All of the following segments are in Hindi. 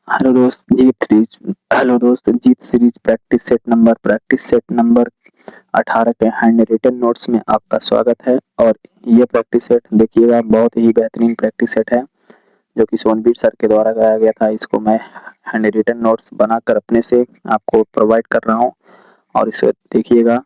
जीत सीरीज प्रैक्टिस सेट नंबर 18 के हैंड रिटन नोट्स में आपका स्वागत है। और ये प्रैक्टिस सेट देखिएगा, बहुत ही बेहतरीन प्रैक्टिस सेट है जो कि सोनबीर सर के द्वारा कराया गया था। इसको मैं हैंड रिटन नोट्स बनाकर अपने से आपको प्रोवाइड कर रहा हूँ। और इसे देखिएगा,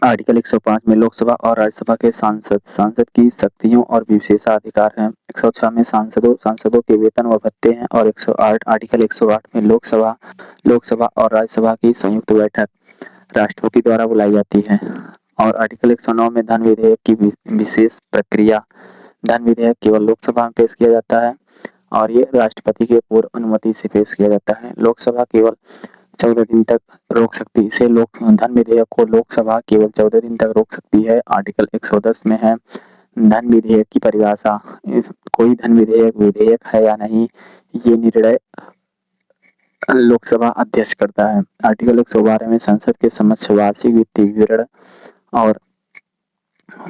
आर्टिकल 105 में लोकसभा और राज्यसभा के सांसद की शक्तियों और विशेषाधिकार हैं। 106 में सांसदों के वेतन व भत्ते हैं। और 108 आर्टिकल 108 में लोकसभा और राज्यसभा की संयुक्त बैठक राष्ट्रपति द्वारा बुलाई जाती है। और आर्टिकल 109 में धन विधेयक की विशेष प्रक्रिया। धन विधेयक केवल लोकसभा में पेश किया जाता है और ये राष्ट्रपति के पूर्व अनुमति से पेश किया जाता है। लोकसभा केवल 14 दिन तक रोक सकती है। धन विधेयक को लोकसभा केवल 14 दिन तक रोक सकती है। आर्टिकल 110 में है धन विधेयक की परिभाषा। कोई धन विधेयक है या नहीं, ये निर्णय लोकसभा अध्यक्ष करता है। आर्टिकल 112 में संसद के समक्ष वार्षिक वित्तीय विवरण और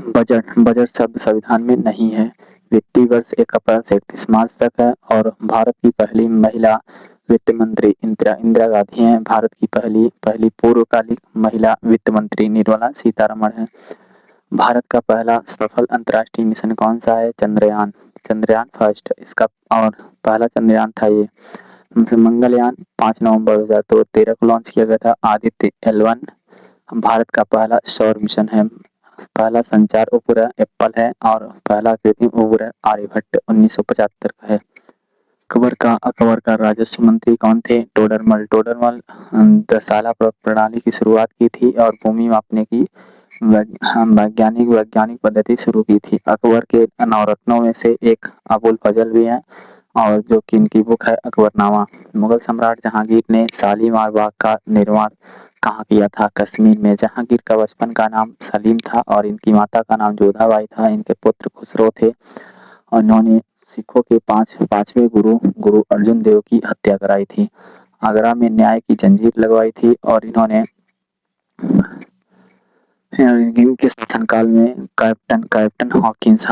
बजट शब्द संविधान में नहीं है। वित्तीय वर्ष 1 अप्रैल से 31 मार्च तक है। और भारत की पहली महिला वित्त मंत्री इंदिरा गांधी हैं। भारत की पहली पूर्वकालिक महिला वित्त मंत्री निर्मला सीतारमण है। भारत का पहला सफल अंतर्राष्ट्रीय मिशन कौन सा है? चंद्रयान फर्स्ट इसका, और पहला चंद्रयान था ये। मंगलयान 5 नवंबर 2013 को लॉन्च किया गया था। आदित्य L1 भारत का पहला सौर मिशन है। पहला संचार उपग्रह एप्पल है। और पहला कृत्रिम उपग्रह आर्यभट्ट 1975 का है। अकबर का राजस्व मंत्री कौन थे? टोडरमल दसाला प्रणाली की शुरुआत की थी और भूमि मापने की वैज्ञानिक पद्धति शुरू की थी। अकबर के नवरत्नों में से एक अबुल फजल भी है, और जो कि इनकी बुक है अकबरनामा। मुगल सम्राट जहांगीर ने शालीमार बाग का निर्माण कहाँ किया था? कश्मीर में। जहांगीर का बचपन का नाम सलीम था और इनकी माता का नाम जोधाबाई था। इनके पुत्र खुसरो थे और इन्होंने सिखों के पांचवें गुरु अर्जुन देव की हत्या कराई थी। आगरा में न्याय की जंजीर लगवाई थी। और इन्होंने इनके शासनकाल में कैप्टन हॉकिंस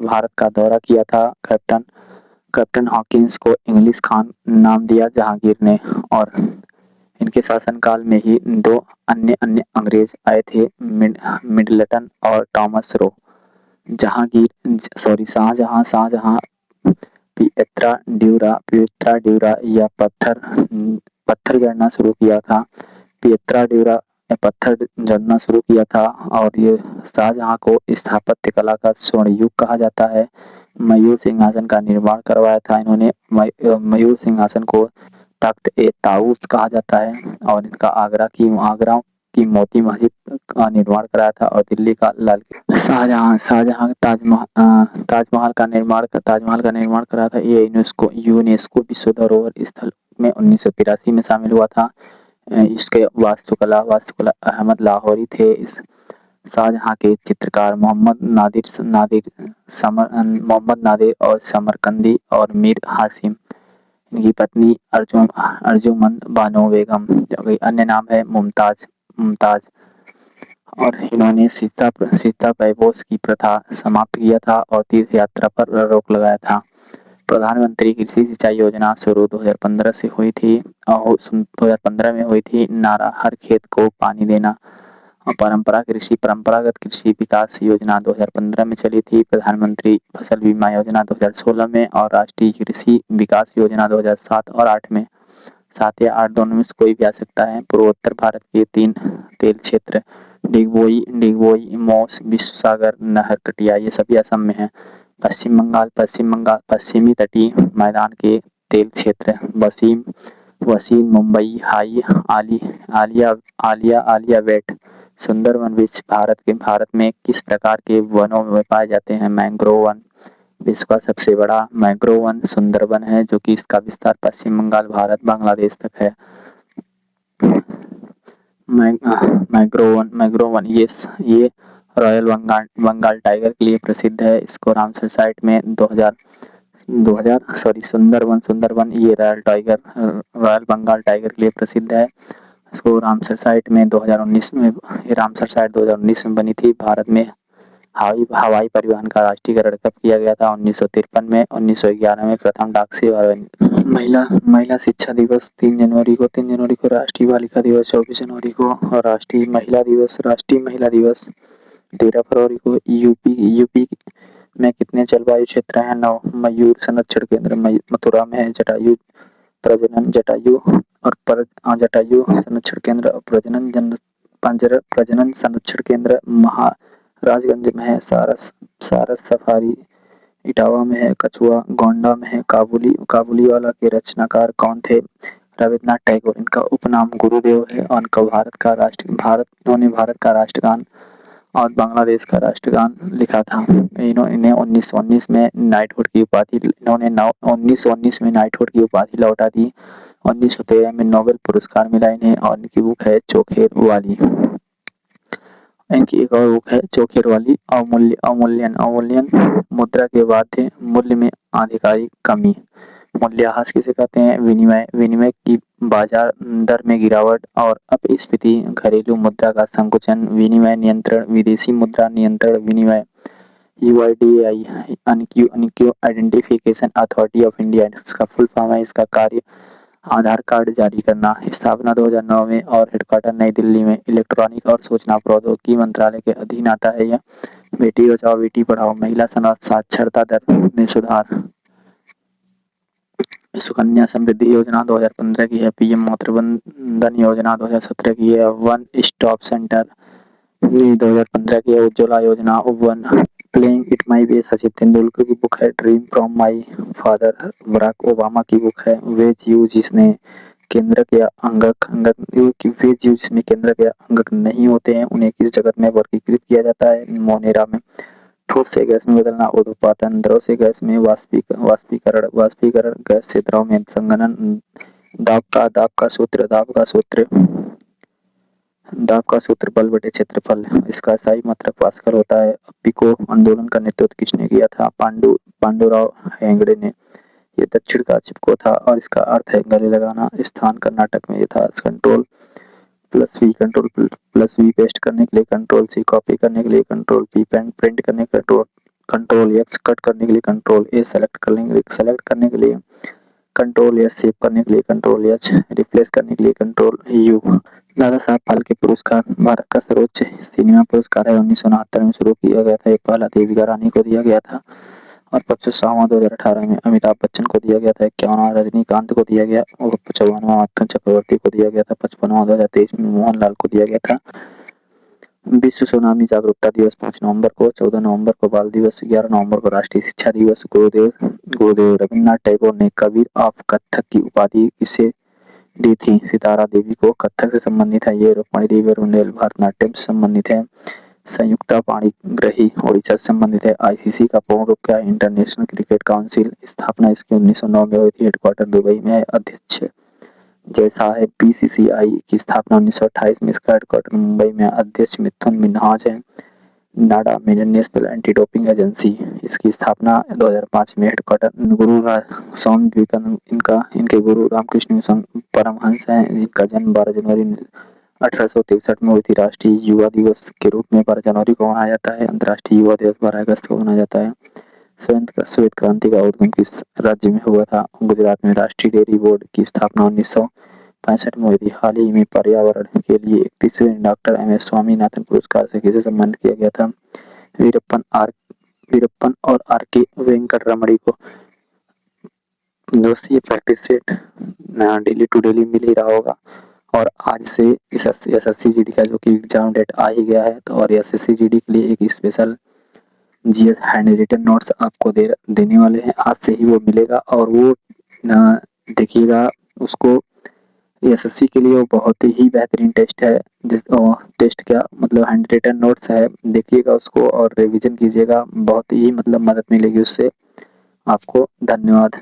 भारत का दौरा किया था। कैप्टन हॉकिंस को इंग्लिश खान नाम दिया जहांगीर ने। और इनके शासनकाल में ही 2 अन्य अंग्रेज आए थे, मिडलटन और टॉमस रो। शाहजहां पियत्रा ड्यूरा या पत्थर गढ़ना शुरू किया था। पियत्रा ड्यूरा पत्थर जड़ना शुरू किया था। और ये शाहजहां को स्थापत्य कला का स्वर्ण युग कहा जाता है। मयूर सिंहासन का निर्माण करवाया था इन्होंने। मयूर सिंहासन को तख्त ए ताऊस कहा जाता है। और इनका आगरा की मोती मस्जिद का निर्माण कराया था। और दिल्ली का लाल किला। शाहजहां ताजमहल का निर्माण कराया था। ये यूनेस्को विश्व धरोहर स्थल में 1983 में शामिल हुआ था। इसके वास्तुकला अहमद लाहौरी थे। इस शाहजहां के चित्रकार मोहम्मद नादिर और समरकंदी और मीर हासिम। इनकी पत्नी अर्जुमंद बानो बेगम, अन्य नाम है मुमताज। और इन्होंने सीता पैबोस की प्रथा समाप्त किया था और तीर्थ यात्रा पर रोक लगाया था। प्रधानमंत्री कृषि सिंचाई योजना शुरू 2015 से हुई थी और 2015 में हुई थी। नारा हर खेत को पानी देना। और परंपरागत कृषि विकास योजना 2015 में चली थी। प्रधानमंत्री फसल बीमा योजना 2016 में। और राष्ट्रीय कृषि विकास योजना 2007 और 8 में। 7 या 8 दोनों में से कोई भी आ सकता है। पूर्वोत्तर भारत के 3 तेल क्षेत्र डिगबोई, मौस, विश्व सागर, नहर कटिया, ये सभी असम में है। पश्चिम बंगाल पश्चिमी तटीय मैदान के तेल क्षेत्र वसीम, मुंबई हाई, आलिया वेट। सुंदरवन वृक्ष भारत में किस प्रकार के वनों में पाए जाते हैं? Mangrove one. विश्व का सबसे बड़ा मैंग्रोव वन सुंदरवन है, जो कि इसका विस्तार पश्चिम बंगाल, भारत, बांग्लादेश तक है। मैंग्रोव वन ये रॉयल बंगाल टाइगर के लिए प्रसिद्ध है। इसको रामसर साइट में सुंदरवन ये रॉयल बंगाल टाइगर के लिए प्रसिद्ध है। इसको रामसर साइट में 2019 में बनी थी। भारत में हवाई परिवहन का राष्ट्रीयकरण कब किया गया था? 1953 में। 1911 में प्रथम डाक सेवा महिला महिला शिक्षा दिवस 3 जनवरी को। 3 जनवरी को राष्ट्रीय बालिका दिवस। 24 जनवरी को राष्ट्रीय महिला दिवस। 13 फरवरी को। यूपी में कितने जलवायु क्षेत्र हैं? 9। मयूर संरक्षण केंद्र मथुरा में है। जटायु जटायु संरक्षण केंद्र प्रजनन संरक्षण केंद्र महाराजगंज में है। सारस सफारी इटावा में है। कछुआ गोंडा में है। काबुलीवाला के रचनाकार कौन थे? रविन्द्रनाथ टैगोर। इनका उपनाम गुरुदेव है। और इनको इन्होंने भारत का राष्ट्रगान और बांग्लादेश का राष्ट्रगान लिखा था। इन्हें 1919 में नाइटहुड की उपाधि लौटा दी। 1913 में नोबेल पुरस्कार मिला इन्हें। और इनकी बुक है चोखेर वाली। इनकी एक और बुक है चोखेर वाली। अवमूल्यन मुद्रा के वाध्य मूल्य में आधिकारिक कमी। मूल्यह्रास किसे कहते हैं? विनिमय की बाजार दर में गिरावट और अपस्फीति। घरेलू मुद्रा का संकुचन। विनिमय नियंत्रण। विदेशी मुद्रा नियंत्रण विनिमय। UIDAI unique identification authority of India इसका फुल फॉर्म है। इसका कार्य आधार कार्ड जारी करना। स्थापना 2009 में और हेडक्वार्टर नई दिल्ली में। इलेक्ट्रॉनिक और सूचना प्रौद्योगिकी मंत्रालय के अधीन आता है यह। बेटी बचाओ बेटी पढ़ाओ। महिला साक्षरता दर में सुधार। सुकन्या समृद्धि योजना 2015 की है। PM मातृवंदन योजना 2017 की है। वन स्टॉप सेंटर 2015 की है। Ujjwala Yojana. Playing it my way Sachin Tendulkar की बुक है। Dream from my father Barack Obama की बुक है। वेज यू जिसमें केंद्र के अंगक नहीं होते हैं उन्हें किस जगत में वर्गीकृत किया जाता है? मोनेरा में। ठोस से गैस में बदलना ऊर्ध्वपातन। द्रव से गैस में वाष्पीकरण। गैस से द्रव में संघनन। दाब का सूत्र बल बटे क्षेत्रफल। इसका सही मात्रक पास्कल होता है। पिको आंदोलन का नेतृत्व किसने किया था? पांडुराव हेगड़े ने। ये दक्षिण का चिपको था और इसका अर्थ है गले लगाना। स्थान कर्नाटक में ये था। कंट्रोल प्लस वी पेस्ट करने के लिए। कंट्रोल सी कॉपी करने के लिए। कंट्रोल पी प्रिंट करने के लिए। कंट्रोल एक्स कट करने के लिए। कंट्रोल ए सेलेक्ट करने के लिए। कंट्रोल एस सेव करने के लिए। कंट्रोल एच रिप्लेस करने के लिए। Control you. दादा साहब फाल्के पुरस्कार भारत का सर्वोच्च सिनेमा पुरस्कार है। 1969 में शुरू किया गया था। ये पहला देविका रानी को दिया गया था। और 25वां 2018 में अमिताभ बच्चन को दिया गया था। 51वां रजनीकांत को दिया गया और 55वां मिथुन चक्रवर्ती को दिया गया था। 55वां 2023 में मोहनलाल को दिया गया था। विश्व सुनामी जागरूकता दिवस 5 नवंबर को। 14 नवंबर को बाल दिवस। 11 नवंबर को राष्ट्रीय शिक्षा दिवस। गुरुदेव रविन्द्रनाथ टैगोर ने कबीर ऑफ कत्थक की उपाधि किसे दी थी? सितारा देवी को। कत्थक से संबंधित है ये। रुक्मणी देवी और बुंदेल भरतनाट्यम से संबंधित है। संयुक्ता पाणिग्राही ओडिशा से संबंधित है। ICC का पूर्ण रूप क्या है? International cricket council. स्थापना इसकी 1909 में हुई थी। हेडक्वार्टर दुबई में है। अध्यक्ष जैसा है। BCCI की स्थापना 1928 में। इसका हेडक्वार्टर मुंबई में। अध्यक्ष मिथुन मिन्हाज है। नाडा नेशनल एंटी डोपिंग एजेंसी। इसकी स्थापना 2005 में। हेडक्वार्टर गुरु स्वामी विवेकानंद इनके गुरु रामकृष्ण मिशन परमहंस हैं। इनका जन्म 12 जनवरी 1863 में हुई थी। राष्ट्रीय युवा दिवस के रूप में 12 जनवरी को मनाया जाता है। अंतर्राष्ट्रीय युवा दिवस 12 अगस्त को मनाया जाता है। श्वेत क्रांति का उद्गम किस राज्य में हुआ था? गुजरात में। राष्ट्रीय डेयरी बोर्ड की स्थापना 1965 में हुई थी। हाल ही में पर्यावरण के लिए 31वें डॉक्टर MS स्वामीनाथन पुरस्कार से किसे सम्मानित किया गया था? वीरप्पन और RK वेंकट रमणी को। दोस्तों ये practice set daily to daily मिल ही रहा होगा। और आज से इस SSC-GD का जो कि एग्जाम डेट आ ही गया है। तो और SSC-GD के लिए एक special GS hand written notes आपको देने वाले हैं। आज से ही वो मिलेगा और वो देखिएगा उसको। SSC के लिए वो बहुत ही बेहतरीन टेस्ट है। टेस्ट क्या मतलब हैंड रिटन नोट्स है। देखिएगा उसको और रिवीजन कीजिएगा। बहुत ही मतलब मदद मिलेगी उससे आपको। धन्यवाद।